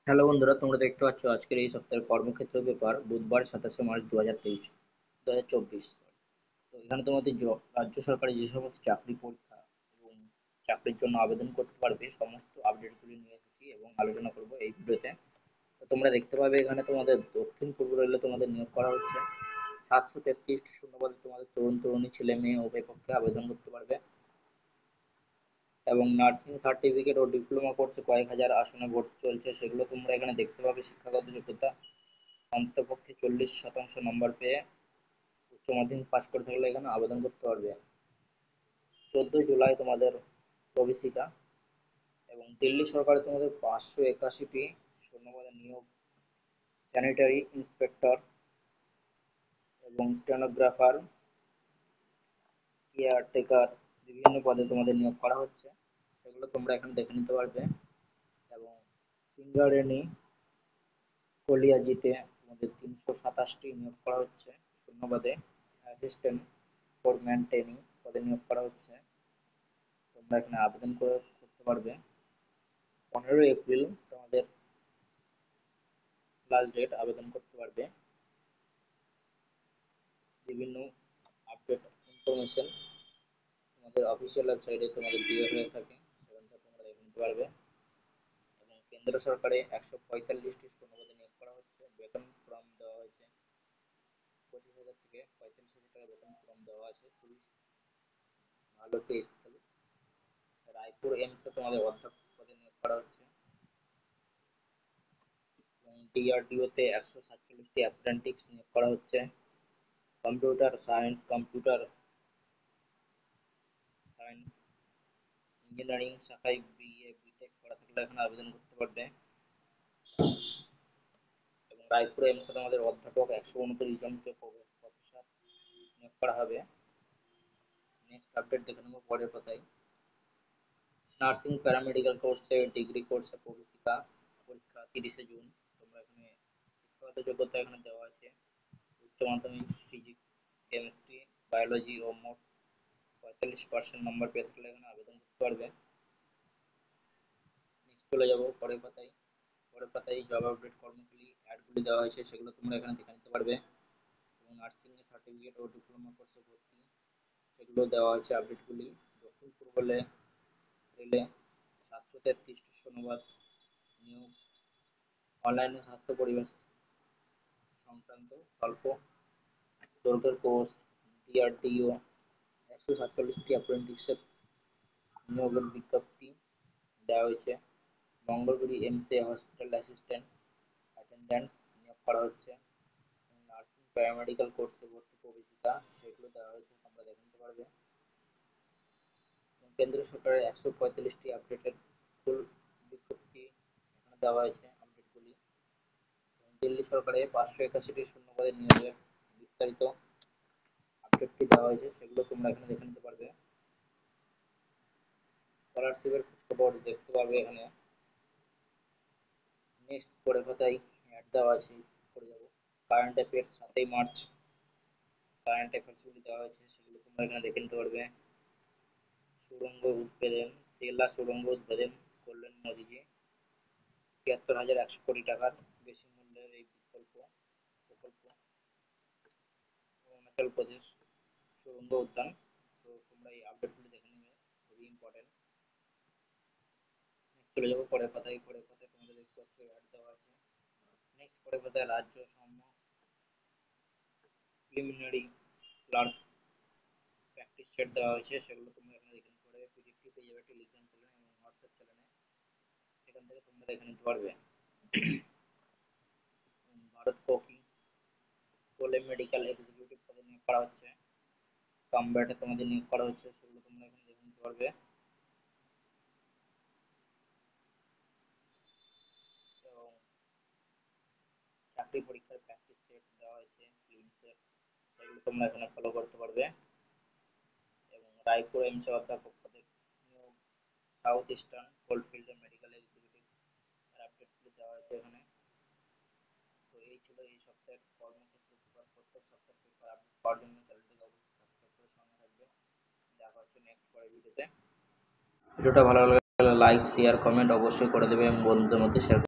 Hello বন্ধুরা, তোমরা দেখতে পাচ্ছ আজকের এই সপ্তাহের কর্মক্ষেত্র পেপার বুধবার 27শে মার্চ 2023-2024। তো এখানে তোমাদের রাজ্য সরকারি যে সমস্ত চাকরি পরীক্ষা এবং চাকরির জন্য আবেদন করতে পারবে সমস্ত আপডেটগুলি নিয়ে এসেছি এবং আলোচনা করব এই ভিডিওতে। তো তোমরা দেখতে পাবে এখানে তোমাদের দক্ষিণ পূর্ব রেলে তোমাদের নিয়োগ করা হচ্ছে। 733 শূন্যপদে তোমাদের তরুণ তরুণী ছেলে মেয়ে উভয় পক্ষে আবেদন করতে পারবে এবং নার্সিং সার্টিফিকেট ও ডিপ্লোমা কোর্সে কয়েক হাজার আসনে ভর্তি চলছে, সেগুলো তোমরা এখানে দেখতে পাবে। শিক্ষাগত যোগ্যতা অন্ততপক্ষে 40% নম্বর পেয়ে উচ্চ মাধ্যমিক পাস করে থাকলে এখানে আবেদন করতে পারবে। 14 জুলাই তোমাদের প্রবেশিকা এবং দিল্লি সরকার তোমাদের 581টি শূন্যপদে নিয়োগ। স্যানিটারি ইন্সপেক্টর এবং স্টেনোগ্রাফার, কেয়ারটেকার বিভিন্ন পদে তোমাদের নিয়োগ করা হচ্ছে, সেগুলো তোমরা এখানে দেখে নিতে পারবে। এবং সিঙ্গারেণী কলিয়াজিতে তোমাদের 327টি নিয়োগ করা হচ্ছে শূন্যপদে। অ্যাসিস্ট্যান্ট ফোরম্যান ট্রেনিং পদে নিয়োগ করা হচ্ছে, তোমরা এখানে আবেদন করতে পারবে। 15 এপ্রিল তোমাদের লাস্ট ডেট আবেদন করতে পারবে। বিভিন্ন আপডেট ইনফরমেশন তোমাদের অফিসিয়াল ওয়েবসাইটে তোমাদের দিয়ে হয়ে থাকে, সেখান থেকে তোমরা দেখে নিতে পারবে। এবং কেন্দ্র সরকারে 145টি শূন্যপদে নিয়োগ করা হচ্ছে, বেতন ফর্ম দেওয়া হয়েছে 25,000 থেকে 45,000 টাকা বেতন ফর্ম দেওয়া আছে, খুবই ভালো পে স্কেল। রায়পুর এইমসে তোমাদের অধ্যাপক পদে নিয়োগ করা হচ্ছে এবং ডিআরডিওতে 147টি অ্যাপ্রেন্টিস নিয়োগ করা হচ্ছে। Computer science, computer science engineering শাখায় বিএ বিটেক করা থাকলে এখানে আবেদন করতে পারবে। এবং রায়পুর এইমসে তোমাদের অধ্যাপক 129 জনকে প্রফেসর নিয়োগ করা হবে। নেক্সট আপডেট দেখে নেবো পরের পাতায়। নার্সিং প্যারামেডিক্যাল কোর্সে ডিগ্রি কোর্সে প্রবেশিকা পরীক্ষা 30শে জুন। তোমরা এখানে শিক্ষাগত যোগ্যতা এখানে দেওয়া আছে উচ্চ মাধ্যমিক ফিজিক্স, কেমিস্ট্রি, বায়োলজি ও মোট 45% নম্বর পেয়ে থাকলে এখানে আবেদন করতে পারবে। নেক্সট চলে যাবো পরের পাতায়। পরের পাতায় জব আপডেট কর্মগুলি অ্যাডগুলি দেওয়া হয়েছে, সেগুলো তোমরা এখানে দেখে নিতে পারবে। এবং নার্সিং এর সার্টিফিকেট ও ডিপ্লোমা কোর্সে ভর্তি, সেগুলো দেওয়া হয়েছে আপডেটগুলি। দক্ষিণ পূর্ব রেলে 733টি শূন্যপদ নিয়োগ। অনলাইনে স্বাস্থ্য পরিবেশ সংক্রান্ত স্বল্প দৈর্ঘ্যের কোর্স। ডিআরডিও 147টি অ্যাপ্রেন্টিসের নিয়োগের বিজ্ঞপ্তি দেওয়া হয়েছে। মঙ্গলগুড়ি এমসে হসপিটাল অ্যাসিস্ট্যান্ট অ্যাটেন্ডেন্টস নিয়োগ করা হচ্ছে। নার্সিং প্যারামেডিক্যাল কোর্সে ভর্তি প্রবেশিকা, সেগুলো দেওয়া হয়েছে, তোমরা দেখে নিতে পারবে। কেন্দ্র সরকারের 145টি আপডেটের ফুল বিজ্ঞপ্তি এখানে দেওয়া হয়েছে আপডেটগুলি। দিল্লি সরকারের 581টি শূন্যপদে নিয়োগের বিস্তারিত আপডেটটি দেওয়া হয়েছে, সেগুলো তোমরা এখানে দেখে নিতে পারবে। স্কলারশিপের খবর দেখতে পাবে এখানে। নেক্সট পরের কথাই অ্যাড দেওয়া আছে, করে যাবো। কারেন্ট অ্যাফেয়ার্স 7ই মার্চ কারেন্ট অ্যাফেয়ার্সগুলি দেওয়া হয়েছে, সেগুলো তোমরা এখানে দেখে নিতে পারবে। সুড়ঙ্গ উদ্বোধন, তেলা সুড়ঙ্গ উদ্বোধন করলেন মোদিজি। 73,100 কোটি টাকার বেশি মূল্যের এই প্রকল্প অরুণাচল প্রদেশ সুড়ঙ্গ উদ্যান। তো তোমরা এই আপডেটগুলি দেখে নেবে, খুবই ইম্পর্টেন্ট। নেক্সট চলে যাবো পরের পাতায়। পরের পাতায় তোমাদের দেখতে পাচ্ছ অ্যাড দেওয়া আছে। নেক্সট পরের পাতায় রাজ্য সম প্রিলিমিনারি ক্লার্ক প্র্যাকটিস সেট দেওয়া হয়েছে, সেগুলো তোমরা এখানে দেখে নিতে পারবে। পিডিএফটি পেয়ে যাবে টেলিগ্রাম চ্যানেলে এবং হোয়াটসঅ্যাপ চ্যানেলে, সেখান থেকে তোমরা দেখে নিতে পারবে। ভারত কোলে মেডিকেল এক্সিকিউটিভ পদে নিয়োগ করা হচ্ছে, কমব্যাটে তোমাদের নিয়োগ করা হচ্ছে, সেগুলো তোমরা এখানে দেখে নিতে পারবে। এবং চাকরি পরীক্ষার প্র্যাকটিস সেট দেওয়া হয়েছে ফিল্মসের, সেগুলো তোমরা এখানে ফলো করতে পারবে। এবং রায়পুর এইমসে অধ্যাপক পদে নিয়োগ। সাউথ ইস্টার্ন কোলফিল্ডে মেডিকেল এক্সিকিউটিভ আপডেটগুলি দেওয়া হয়েছে এখানে। তো এই ছিল এই সপ্তাহের কর্মক্ষেত্র পেপার। প্রত্যেক সপ্তাহের পেপার আপডেট পাওয়ার জন্য চ্যানেলটিকে অবশ্যই সাবস্ক্রাইব করে সঙ্গে থাকবে। দেখা হচ্ছে নেক্সট পরের ভিডিওতে। ভিডিওটা ভালো লাগলে লাইক শেয়ার কমেন্ট অবশ্যই করে দেবে এবং বন্ধুদের মধ্যে শেয়ার